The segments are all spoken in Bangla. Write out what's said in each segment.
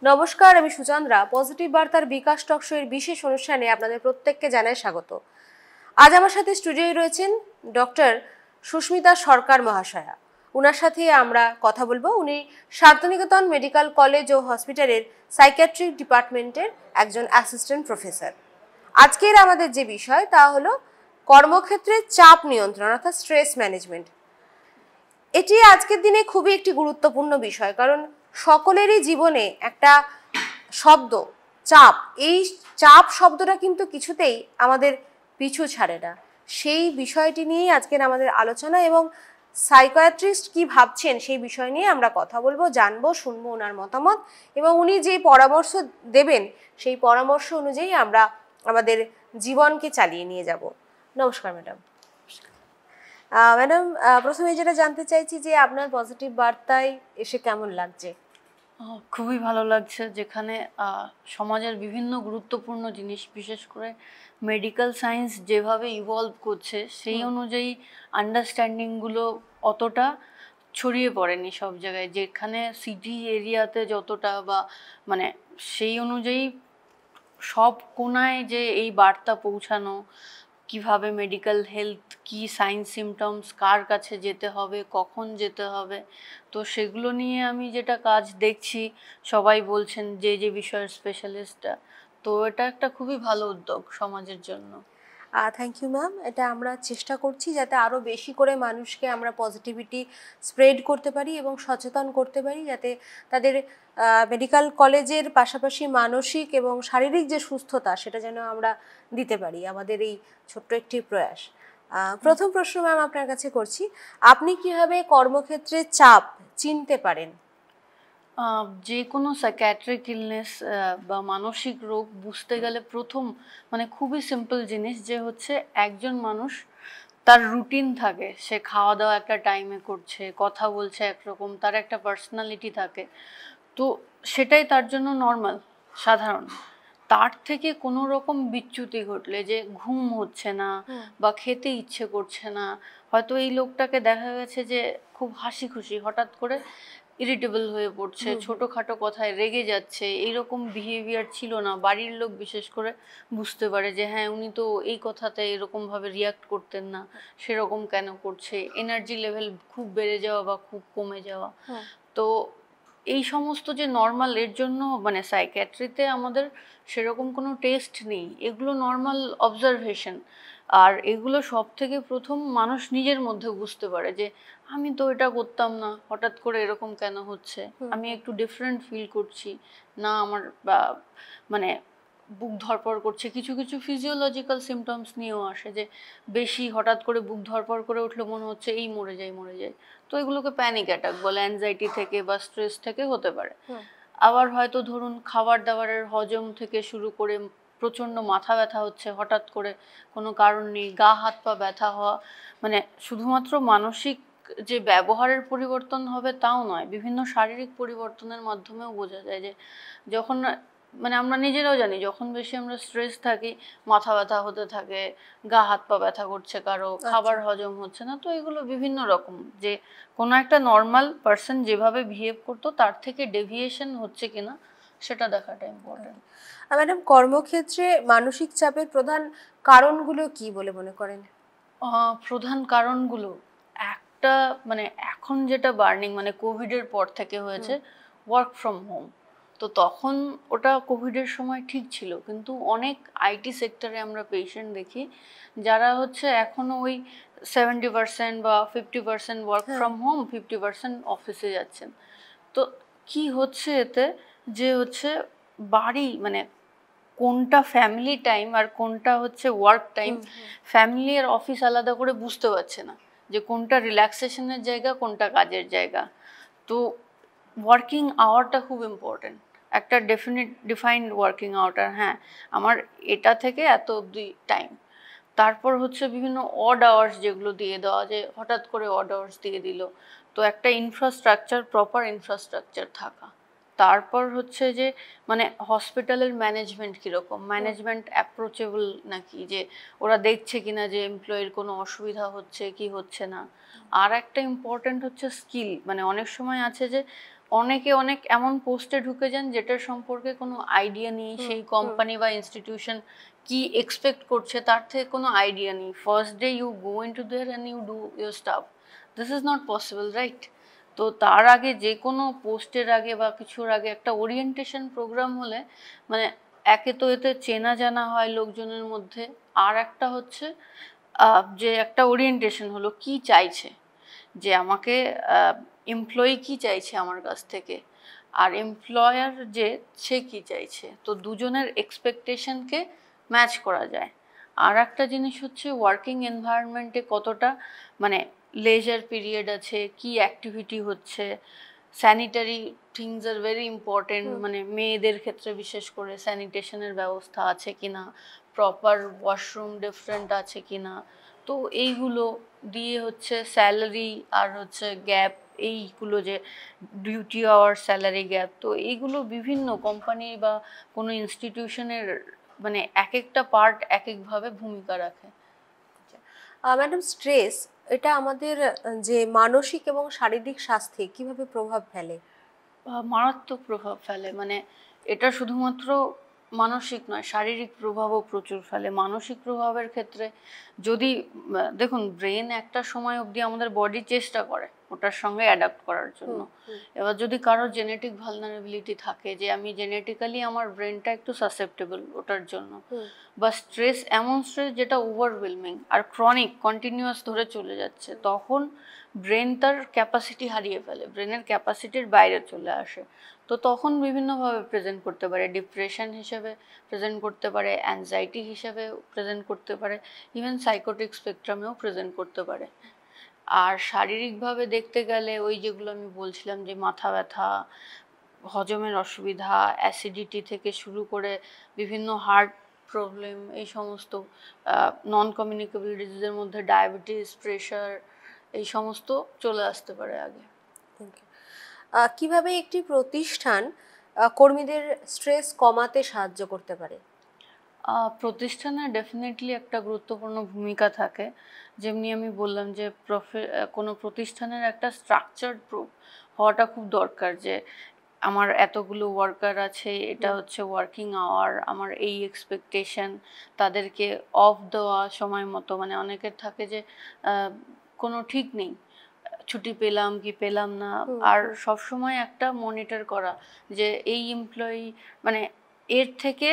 নমস্কার, আমি সুচন্দ্রা। পজিটিভ বার্তার বিকাশ টক শো এর বিশেষ অনুষ্ঠানে আপনাদের প্রত্যেককে জানাই স্বাগত। আজ আমার সাথে স্টুডিওয়ে রয়েছেন ডক্টর সুস্মিতা সরকার মহাশয়া। ওনার সাথে আমরা কথা বলবো। উনি শান্তিনিকেতন মেডিকেল কলেজ ও হসপিটালের সাইকিয়াট্রিক ডিপার্টমেন্টের একজন অ্যাসিস্ট্যান্ট প্রফেসর। আজকের আমাদের যে বিষয় তা হলো কর্মক্ষেত্রে চাপ নিয়ন্ত্রণ অর্থাৎ স্ট্রেস ম্যানেজমেন্ট। এটি আজকের দিনে খুবই একটি গুরুত্বপূর্ণ বিষয়, কারণ সকলেরই জীবনে একটা শব্দ চাপ, এই চাপ শব্দটা কিন্তু কিছুতেই আমাদের পিছু ছাড়ে না। সেই বিষয়টি নিয়েই আজকের আমাদের আলোচনা, এবং সাইকিয়াট্রিস্ট কি ভাবছেন সেই বিষয় নিয়ে আমরা কথা বলবো, জানবো, শুনবো ওনার মতামত, এবং উনি যে পরামর্শ দেবেন সেই পরামর্শ অনুযায়ী আমরা আমাদের জীবনকে চালিয়ে নিয়ে যাব। নমস্কার ম্যাডাম। ম্যাডাম, প্রথমে যেটা জানতে চাইছি যে আপনার পজিটিভ বার্তায় এসে কেমন লাগছে? খুবই ভালো লাগছে, যেখানে সমাজের বিভিন্ন গুরুত্বপূর্ণ জিনিস, বিশেষ করে মেডিকেল সায়েন্স যেভাবে ইভলভ করছে সেই অনুযায়ী আন্ডারস্ট্যান্ডিংগুলো অতটা ছড়িয়ে পড়েনি সব জায়গায়। যেখানে সিটি এরিয়াতে যতটা বা মানে সেই অনুযায়ী সব কোনায় যে এই বার্তা পৌঁছানো, কিভাবে মেডিকেল হেলথ, কি সাইন সিমটমস, কার কাছে যেতে হবে, কখন যেতে হবে, তো সেগুলো নিয়ে আমি যেটা কাজ দেখছি, সবাই বলছেন যে যে বিষয়ের স্পেশালিস্টটা, তো এটা একটা খুবই ভালো উদ্যোগ সমাজের জন্য। Thank you ma'am. এটা আমরা চেষ্টা করছি যাতে আরও বেশি করে মানুষকে আমরা পজিটিভিটি স্প্রেড করতে পারি এবং সচেতন করতে পারি, যাতে তাদের মেডিকেল কলেজের পাশাপাশি মানসিক এবং শারীরিক যে সুস্থতা সেটা যেন আমরা দিতে পারি, আমাদের এই ছোট্ট একটি প্রয়াস। প্রথম প্রশ্ন ম্যাম আপনার কাছে করছি, আপনি কিভাবে কর্মক্ষেত্রে চাপ চিনতে পারেন? যে কোনো সাইকিয়াট্রিক ইলনেস বা মানসিক রোগ বুঝতে গেলে প্রথম খুবই সিম্পল জিনিস যে হচ্ছে একজন মানুষ তার রুটিন থাকে, সে খাওয়া দাওয়া একটা টাইমে করছে, কথা বলছে একরকম, তার একটা পার্সোনালিটি থাকে, তো সেটাই তার জন্য নর্মাল, সাধারণ। তার থেকে কোনো রকম বিচ্যুতি ঘটলে, যে ঘুম হচ্ছে না বা খেতে ইচ্ছে করছে না, হয়তো এই লোকটাকে দেখা গেছে যে খুব হাসি খুশি, হঠাৎ করে ইরিটেবল হয়ে পড়ছে, ছোটোখাটো কথায় রেগে যাচ্ছে, এইরকম বিহেভিয়ার ছিল না, বাড়ির লোক বিশেষ করে বুঝতে পারে যে হ্যাঁ উনি তো এই কথাতে এরকমভাবে রিয়াক্ট করতেন না, সেরকম কেন করছে, এনার্জি লেভেল খুব বেড়ে যাওয়া বা খুব কমে যাওয়া। তো এই সমস্ত যে নর্মাল, এর জন্য সাইকিয়াট্রিতে আমাদের সেরকম কোনো টেস্ট নেই, এগুলো নর্মাল অবজারভেশন। আর এগুলো সব থেকে প্রথম মানুষ নিজের মধ্যে বুঝতে পারে যে আমি তো এটা করতাম না, হঠাৎ করে এরকম কেন হচ্ছে, আমি একটু ডিফারেন্ট ফিল করছি না, আমার বুক ধরপড় করছে। কিছু কিছু ফিজিওলজিক্যাল সিমটমস নিয়েও আসে, যে বেশি হঠাৎ করে বুক ধরপড় করে উঠলে মনে হচ্ছে এই মরে যাই মরে যাই, তো এগুলোকে প্যানিক অ্যাটাক বলে, অ্যাংজাইটি থেকে বা স্ট্রেস থেকে হতে পারে। আবার হয়তো ধরুন খাবার দাবারের হজম থেকে শুরু করে প্রচণ্ড মাথা ব্যথা হচ্ছে হঠাৎ করে, কোনো কারণ নেই, গা হাত পা ব্যথা হওয়া, শুধুমাত্র মানসিক যে ব্যবহারের পরিবর্তন হবে তাও নয়, বিভিন্ন শারীরিক পরিবর্তনের মাধ্যমেও বোঝা যায় যে যখন আমরা নিজেরাও জানি যখন বেশি আমরা স্ট্রেস থাকি, মাথা ব্যথা হতে থাকে, গা হাত পা ব্যথা করছে কারো, খাবার হজম হচ্ছে না, তো এগুলো বিভিন্ন রকম, যে কোনো একটা নর্মাল পার্সন যেভাবে বিহেভ করতো তার থেকে ডেভিয়েশন হচ্ছে কিনা সেটা দেখাটা ইম্পর্টেন্ট। ম্যাডাম, কর্মক্ষেত্রে মানসিক চাপের প্রধান কারণগুলো কি বলে মনে করেন? প্রধান কারণগুলো একটা এখন যেটা বার্নিং কোভিডের পর থেকে হয়েছে, ওয়ার্ক ফ্রম হোম। তো তখন ওটা কোভিডের সময় ঠিক ছিল, কিন্তু অনেক আইটি সেক্টরে আমরা পেশেন্ট দেখি যারা হচ্ছে এখনও ওই 70% বা 50% ওয়ার্ক ফ্রম হোম, 50% অফিসে যাচ্ছেন। তো কি হচ্ছে এতে, যে হচ্ছে বাড়ি কোনটা ফ্যামিলি টাইম আর কোনটা হচ্ছে ওয়ার্ক টাইম, ফ্যামিলি আর অফিস আলাদা করে বুঝতে পারছে না, যে কোনটা রিল্যাক্সেশনের জায়গা কোনটা কাজের জায়গা। তো ওয়ার্কিং আওয়ারটা খুব ইম্পর্টেন্ট, একটা ডিফাইন্ড ওয়ার্কিং আওয়ারটা, হ্যাঁ আমার এটা থেকে এত অবধি টাইম। তারপর হচ্ছে বিভিন্ন অড আওয়ার্স যেগুলো দিয়ে দেওয়া, যে হঠাৎ করে অড আওয়ার্স দিয়ে দিল, তো একটা ইনফ্রাস্ট্রাকচার, প্রপার ইনফ্রাস্ট্রাকচার থাকা। তারপর হচ্ছে যে হসপিটালের ম্যানেজমেন্ট কীরকম, ম্যানেজমেন্ট অ্যাপ্রোচেবল নাকি, যে ওরা দেখছে কিনা যে এমপ্লয়ির কোনো অসুবিধা হচ্ছে কি হচ্ছে না। আর একটা ইম্পর্ট্যান্ট হচ্ছে স্কিল, অনেক সময় আছে যে অনেকে অনেক এমন পোস্টে ঢুকে যান যেটার সম্পর্কে কোনো আইডিয়া নেই, সেই কোম্পানি বা ইনস্টিটিউশন কি এক্সপেক্ট করছে তার থেকে কোনো আইডিয়া নেই। First day you go into there and you do your stuff, this is not possible, right? তো তার আগে যে কোনো পোস্টের আগে বা কিছুর আগে একটা ওরিয়েন্টেশন প্রোগ্রাম হলে মানে একে তো এতে চেনা জানা হয় লোকজনের মধ্যে, আর একটা হচ্ছে যে একটা ওরিয়েন্টেশন হলো কি চাইছে, যে আমাকে এমপ্লয়ি কি চাইছে আমার কাছ থেকে, আর এমপ্লয়ার যে সে কি চাইছে, তো দুজনের এক্সপেকটেশনকে ম্যাচ করা যায়। আর একটা জিনিস হচ্ছে ওয়ার্কিং এনভায়রনমেন্টে কতটা মানে লেজার পিরিয়ড আছে, কি অ্যাক্টিভিটি হচ্ছে, sanitary things are very important, মানে মেয়েদের ক্ষেত্রে বিশেষ করে স্যানিটেশনের ব্যবস্থা আছে কিনা, প্রপার ওয়াশরুম ডিফারেন্ট আছে কিনা, তো এইগুলো দিয়ে হচ্ছে স্যালারি আর হচ্ছে গ্যাপ, এইগুলো যে ডিউটি আওয়ার স্যালারি গ্যাপ, তো এইগুলো বিভিন্ন কোম্পানি বা কোনো ইনস্টিটিউশনের মানে এক একটা পার্ট এক একভাবে ভূমিকা রাখে। ম্যাডাম, স্ট্রেস এটা আমাদের যে মানসিক এবং শারীরিক স্বাস্থ্যে কিভাবে প্রভাব ফেলে? মারাত্মক প্রভাব ফেলে, মানে এটা শুধুমাত্র মানসিক নয়, শারীরিক প্রভাবও প্রচুর ফেলে। মানসিক প্রভাবের ক্ষেত্রে যদি দেখুন, ব্রেন একটা সময় অবধি আমাদের বডি চেষ্টা করে ওটার সঙ্গে অ্যাডাপ্ট করার জন্য। এবার যদি কারোর জেনেটিক ভালনারেবিলিটি থাকে, যে আমি জেনেটিক্যালি আমার ব্রেনটা একটু সাসেপ্টেবল ওটার জন্য, বা স্ট্রেস এমন স্ট্রেস যেটা ওভারওয়েলমিং আর ক্রনিক কন্টিনিউয়াস ধরে চলে যাচ্ছে, তখন ব্রেন তার ক্যাপাসিটি হারিয়ে ফেলে, ব্রেনের ক্যাপাসিটির বাইরে চলে আসে। তো তখন বিভিন্নভাবে প্রেজেন্ট করতে পারে, ডিপ্রেশন হিসেবে প্রেজেন্ট করতে পারে, অ্যাংজাইটি হিসেবে প্রেজেন্ট করতে পারে, ইভেন সাইকোটিক স্পেকট্রামেও প্রেজেন্ট করতে পারে। আর শারীরিকভাবে দেখতে গেলে ওই যেগুলো আমি বলছিলাম, যে মাথা ব্যথা, হজমের অসুবিধা, অ্যাসিডিটি থেকে শুরু করে বিভিন্ন হার্ট প্রবলেম, এই সমস্ত নন কমিউনিকেবল ডিজিজের মধ্যে ডায়াবেটিস, প্রেশার, এই সমস্ত চলে আসতে পারে আগে। কিভাবে একটি প্রতিষ্ঠান কর্মীদের স্ট্রেস কমাতে সাহায্য করতে পারে? প্রতিষ্ঠানের ডেফিনেটলি একটা গুরুত্বপূর্ণ ভূমিকা থাকে। যেমনি আমি বললাম যে কোনো প্রতিষ্ঠানের একটা স্ট্রাকচার্ড হওয়াটা খুব দরকার, যে আমার এতগুলো ওয়ার্কার আছে, এটা হচ্ছে ওয়ার্কিং আওয়ার, আমার এই এক্সপেকটেশন, তাদেরকে অফ দেওয়া সময় মতো, মানে অনেকের থাকে যে কোনো ঠিক নেই, ছুটি পেলাম কি পেলাম না, আর সব সময় একটা মনিটর করা যে এই এমপ্লয়ি মানে এর থেকে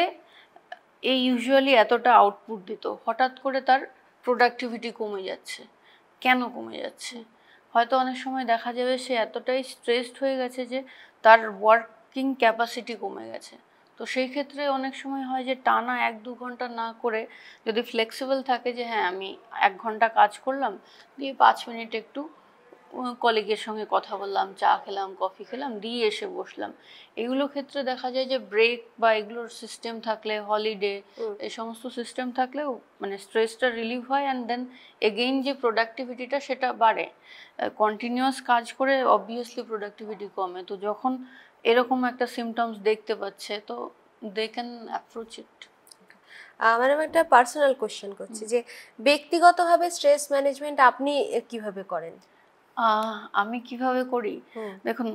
এই ইউজুয়ালি এতটা আউটপুট দিত, হঠাৎ করে তার প্রোডাক্টিভিটি কমে যাচ্ছে, কেন কমে যাচ্ছে? হয়তো অনেক সময় দেখা যাবে সে এতটাই স্ট্রেসড হয়ে গেছে যে তার ওয়ার্কিং ক্যাপাসিটি কমে গেছে। তো সেই ক্ষেত্রে অনেক সময় হয় যে টানা 1-2 ঘন্টা না করে যদি ফ্লেক্সিবল থাকে, যে হ্যাঁ আমি 1 ঘন্টা কাজ করলাম, দিয়ে 5 মিনিট একটু কলিগের সঙ্গে কথা বললাম, চা খেলাম, কফি খেলাম, দিয়ে এসে বসলাম, এগুলো ক্ষেত্রে দেখা যায় যে ব্রেক বা এগুলোর সিস্টেম থাকলে, হলিডে, এই সমস্ত সিস্টেম থাকলেও মানে স্ট্রেসটা রিলিভ হয়, অ্যান্ড দেন এগেইন যে প্রোডাক্টিভিটিটা সেটা বাড়ে। কন্টিনিউয়াস কাজ করে অবভিয়াসলি প্রোডাক্টিভিটি কমে, তো যখন এরকম একটা সিমটমস দেখতে পাচ্ছে, তো they can approach it. Madam, একটা পার্সোনাল কোশ্চেন করছি, যে ব্যক্তিগতভাবে স্ট্রেস ম্যানেজমেন্ট আপনি কিভাবে করেন? আমি কিভাবে করি, দেখুন,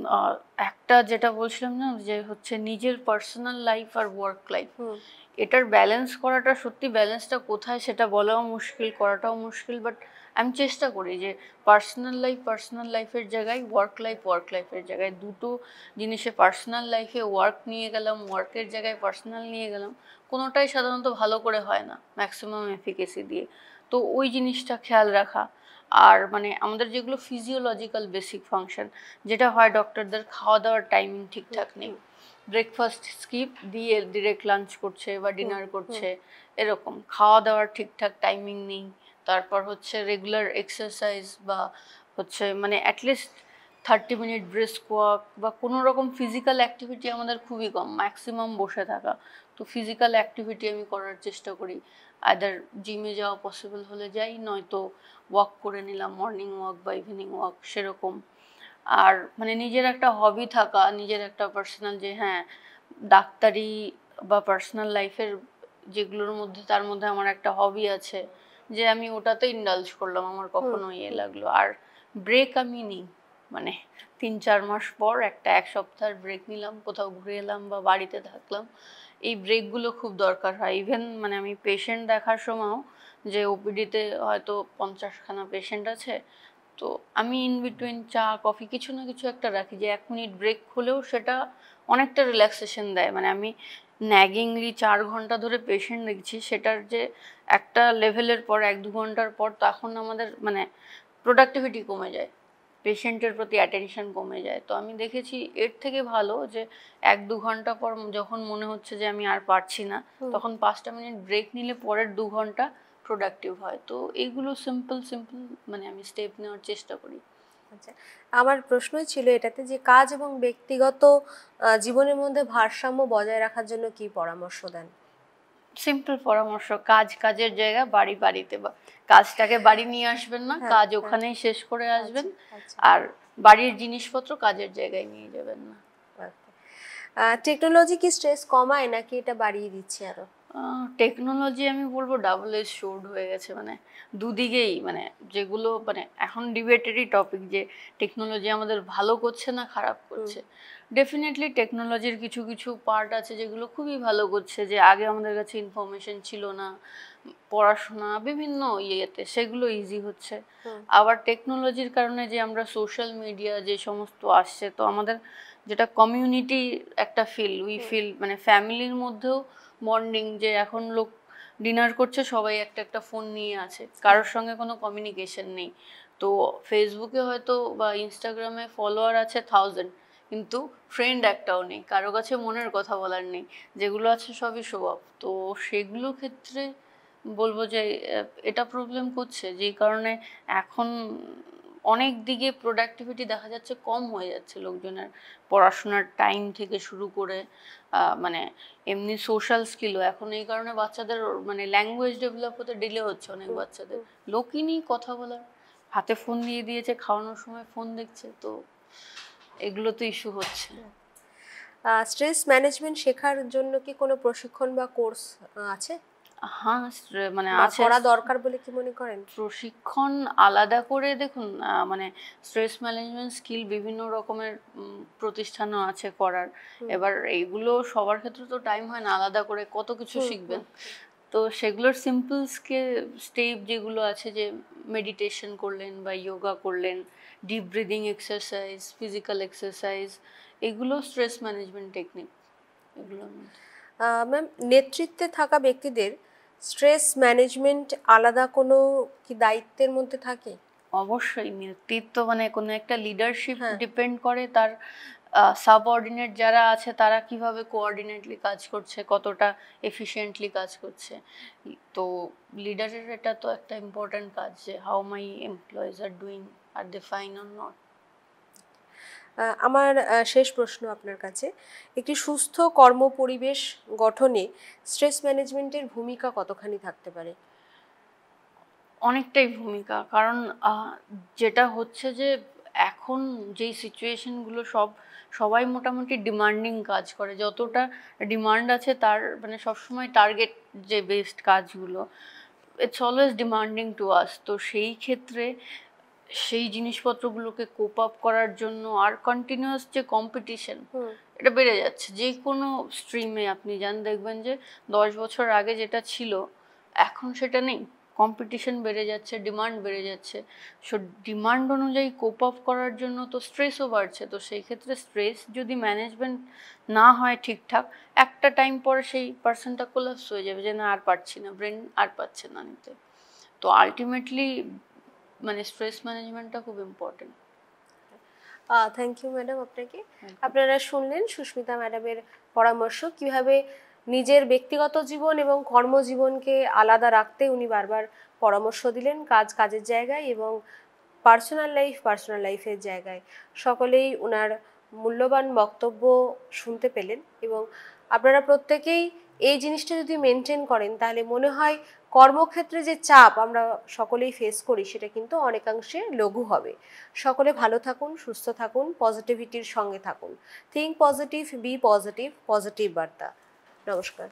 একটা যেটা বলছিলাম না, যে হচ্ছে নিজের পার্সোনাল লাইফ আর ওয়ার্ক লাইফ, এটার ব্যালেন্স করাটা, সত্যি ব্যালেন্সটা কোথায় সেটা বলাও মুশকিল, করাটাও মুশকিল, বাট আমি চেষ্টা করি যে পার্সোনাল লাইফের জায়গায়, ওয়ার্ক লাইফের জায়গায়, দুটো জিনিসে, পার্সোনাল লাইফে ওয়ার্ক নিয়ে গেলাম, ওয়ার্কের জায়গায় পার্সোনাল নিয়ে গেলাম, কোনোটাই সাধারণত ভালো করে হয় না ম্যাক্সিমাম এফিকেসি দিয়ে। তো ওই জিনিসটা খেয়াল রাখা। আর মানে আমাদের যেগুলো ফিজিওলজিক্যাল বেসিক ফাংশন, যেটা হয় ডক্টরদের খাওয়া দাওয়ার টাইমিং ঠিকঠাক নেই, ব্রেকফাস্ট স্কিপ দিয়ে ডিরেক্ট লাঞ্চ করছে বা ডিনার করছে, এরকম খাওয়া দাওয়ার ঠিকঠাক টাইমিং নেই। তারপর হচ্ছে রেগুলার এক্সারসাইজ, বা হচ্ছে মানে অ্যাটলিস্ট 30 মিনিট ব্রিস্ক ওয়াক বা কোনো রকম ফিজিক্যাল অ্যাক্টিভিটি আমাদের খুবই কম, ম্যাক্সিমাম বসে থাকা। তো ফিজিক্যাল অ্যাক্টিভিটি আমি করার চেষ্টা করি, আদার জিমে যাওয়া পসিবল হলে যাই, নয়তো ওয়াক করে নিলাম, মর্নিং ওয়াক বা ইভিনিং ওয়াক সেরকম। আর মানে নিজের একটা হবি থাকা, নিজের একটা পার্সোনাল, যে হ্যাঁ ডাক্তারি বা পার্সোনাল লাইফের যেগুলোর মধ্যে, তার মধ্যে আমার একটা হবি আছে, যে আমি ওটাতে ইন্ডালজ করলাম, আমার কখনো ইয়ে লাগলো। আর ব্রেক আমি নিই, মানে 3-4 মাস পর এক সপ্তাহের ব্রেক নিলাম, কোথাও ঘুরে এলাম বা বাড়িতে থাকলাম। এই ব্রেকগুলো খুব দরকার হয়। ইভেন মানে আমি পেশেন্ট দেখার সময়ও, যে ওপিডিতে হয়তো 50খানা পেশেন্ট আছে, তো আমি ইন বিটুইন চা কফি কিছু না কিছু একটা রাখি, যে 1 মিনিট ব্রেক হলেও সেটা অনেকটা রিল্যাক্সেশন দেয়। মানে আমি ন্যাগিংলি 4 ঘন্টা ধরে পেশেন্ট দেখছি, সেটার যে একটা লেভেলের পর 1-2 ঘন্টার পর তখন আমাদের মানে প্রোডাক্টিভিটি কমে যায়, পেশেন্টের প্রতি অ্যাটেনশন কমে যায়। তো আমি দেখেছি এর থেকে ভালো যে 1-2 ঘন্টা পর যখন মনে হচ্ছে যে আমি আর পারছি না, তখন 5টা মিনিট ব্রেক নিলে পরের 2 ঘন্টা প্রোডাক্টিভ হয়। তো এইগুলো সিম্পল সিম্পল মানে আমি স্টেপ নেওয়ার চেষ্টা করি। আচ্ছা, আমার প্রশ্নই ছিল এটাতে যে কাজ এবং ব্যক্তিগত জীবনের মধ্যে ভারসাম্য বজায় রাখার জন্য কি পরামর্শ দেন? সিম্পল পরামর্শ, কাজ কাজের জায়গা, বাড়ি বাড়িতে। কাজটাকে বাড়ি নিয়ে আসবেন না, কাজ ওখানেই শেষ করে আসবেন। আর বাড়ির জিনিসপত্র কাজের জায়গায় নিয়ে যাবেন না। টেকনোলজি কি স্ট্রেস কমায় নাকি এটা বাড়িয়ে দিচ্ছে আরো? টেকনোলজি আমি বলবো ডাবল এজ সোর্ড হয়ে গেছে, মানে দুদিকেই। মানে যেগুলো মানে এখন ডিবেটেরই টপিক, যে টেকনোলজি আমাদের ভালো করছে না খারাপ করছে। ডেফিনেটলি টেকনোলজির কিছু কিছু পার্ট আছে যেগুলো খুবই ভালো করছে, যে আগে আমাদের কাছে ইনফরমেশন ছিল না, পড়াশোনা বিভিন্ন ইয়েতে সেগুলো ইজি হচ্ছে। আবার টেকনোলজির কারণে যে আমরা সোশ্যাল মিডিয়া যে সমস্ত আসছে, তো আমাদের যেটা কমিউনিটি একটা ফিল মানে ফ্যামিলির মধ্যেও বন্ডিং, যে এখন লোক ডিনার করছে সবাই একটা একটা ফোন নিয়ে আছে, কারোর সঙ্গে কোনো কমিউনিকেশন নেই। তো ফেসবুকে হয়তো বা ইনস্টাগ্রামে ফলোয়ার আছে 1000, কিন্তু ফ্রেন্ড একটাও নেই, কারো কাছে মনের কথা বলার নেই, যেগুলো আছে সবই শো অফ। তো সেগুলো ক্ষেত্রে বলবো যে এটা প্রবলেম করছে, যেই কারণে এখন অনেক দিকে প্রোডাক্টিভিটি দেখা যাচ্ছে কম হয়ে যাচ্ছে লোকজনের, পড়াশোনার টাইম থেকে শুরু করে মানে এমনি সোশ্যাল স্কিলও। এখন এই কারণে বাচ্চাদের মানে ল্যাঙ্গুয়েজ ডেভেলপ হতে ডিলে হচ্ছে অনেক বাচ্চাদের, লোকই নেই কথা বলার, হাতে ফোন দিয়ে দিয়েছে, খাওয়ানোর সময় ফোন দেখছে। তো এগুলো তো ইস্যু হচ্ছে। স্ট্রেস ম্যানেজমেন্ট শেখার জন্য কি কোনো প্রশিক্ষণ বা কোর্স আছে? হ্যাঁ, মানে আছে, করা দরকার বলে কি মনে করেন? প্রশিক্ষণ আলাদা করে দেখুন, মানে স্ট্রেস ম্যানেজমেন্ট স্কিল বিভিন্ন রকমের প্রতিষ্ঠানও আছে করার। এবার এইগুলো সবার ক্ষেত্রে তো টাইম হয় না, আলাদা করে কত কিছু শিখবেন। তো সেগুলোর সিম্পল স্টেপ যেগুলো আছে, যে মেডিটেশন করলেন বা যোগা করলেন, deep breathing exercise, physical exercise, এগুলো স্ট্রেস ম্যানেজমেন্ট টেকনিক এগুলো। ম্যাম, নেতৃত্বে থাকা ব্যক্তিদের স্ট্রেস ম্যানেজমেন্ট আলাদা কোনো কি দায়িত্বের মধ্যে থাকে? অবশ্যই নেতৃত্ব মানে কোনো একটা লিডারশিপ ডিপেন্ড করে তার সাবঅর্ডিনেট যারা আছে তারা কিভাবে কোঅর্ডিনেটলি কাজ করছে, কতটা এফিশিয়েন্টলি কাজ করছে। তো লিডারের এটা তো একটা ইম্পর্ট্যান্ট কাজ, যে how my employees are doing, are they fine or not. আমার শেষ প্রশ্ন আপনার কাছে, একটি সুস্থ কর্ম পরিবেশ গঠনে স্ট্রেস ম্যানেজমেন্টের ভূমিকা কতখানি থাকতে পারে? অনেকটাই ভূমিকা, কারণ যেটা হচ্ছে যে এখন যেই সিচুয়েশনগুলো সবাই মোটামুটি ডিমান্ডিং কাজ করে, যতটা ডিমান্ড আছে তার মানে সবসময় টার্গেট যে বেসড কাজগুলো, it's always demanding to us. তো সেই ক্ষেত্রে সেই জিনিসপত্রগুলোকে কোপ আপ করার জন্য আর কন্টিনিউয়াস যে কম্পিটিশন, এটা বেড়ে যাচ্ছে। যে কোনো স্ট্রিমে আপনি যান, দেখবেন যে 10 বছর আগে যেটা ছিল এখন সেটা নেই, কম্পিটিশন বেড়ে যাচ্ছে, ডিমান্ড বেড়ে যাচ্ছে। সো ডিমান্ড অনুযায়ী কোপ আপ করার জন্য তো স্ট্রেসও বাড়ছে। তো সেই ক্ষেত্রে স্ট্রেস যদি ম্যানেজমেন্ট না হয় ঠিকঠাক, একটা টাইম পরে সেই পার্সনটা কোলাপস হয়ে যাবে, যে না আর পারছি না, ব্রেন আর পাচ্ছে না নিতে। তো আলটিমেটলি মানে স্ট্রেস ম্যানেজমেন্টটা খুব ইম্পর্টেন্ট। থ্যাংক ইউ ম্যাডাম আপনাকে। আপনারা শুনলেন সুস্মিতা ম্যাডামের পরামর্শ, কিভাবে নিজের ব্যক্তিগত জীবন এবং কর্মজীবনকে আলাদা রাখতে উনি বারবার পরামর্শ দিলেন, কাজের জায়গায় এবং পার্সোনাল লাইফের জায়গায়। সকলেই ওনার মূল্যবান বক্তব্য শুনতে পেলেন এবং আপনারা প্রত্যেকেই এই জিনিসটা যদি মেনটেন করেন তাহলে মনে হয় কর্মক্ষেত্রে যে চাপ আমরা সকলেই ফেস করি সেটা কিন্তু অনেকাংশে লঘু হবে। সকলে ভালো থাকুন, সুস্থ থাকুন, পজিটিভিটির সঙ্গে থাকুন। Think positive, be positive, positive বার্তা। নমস্কার।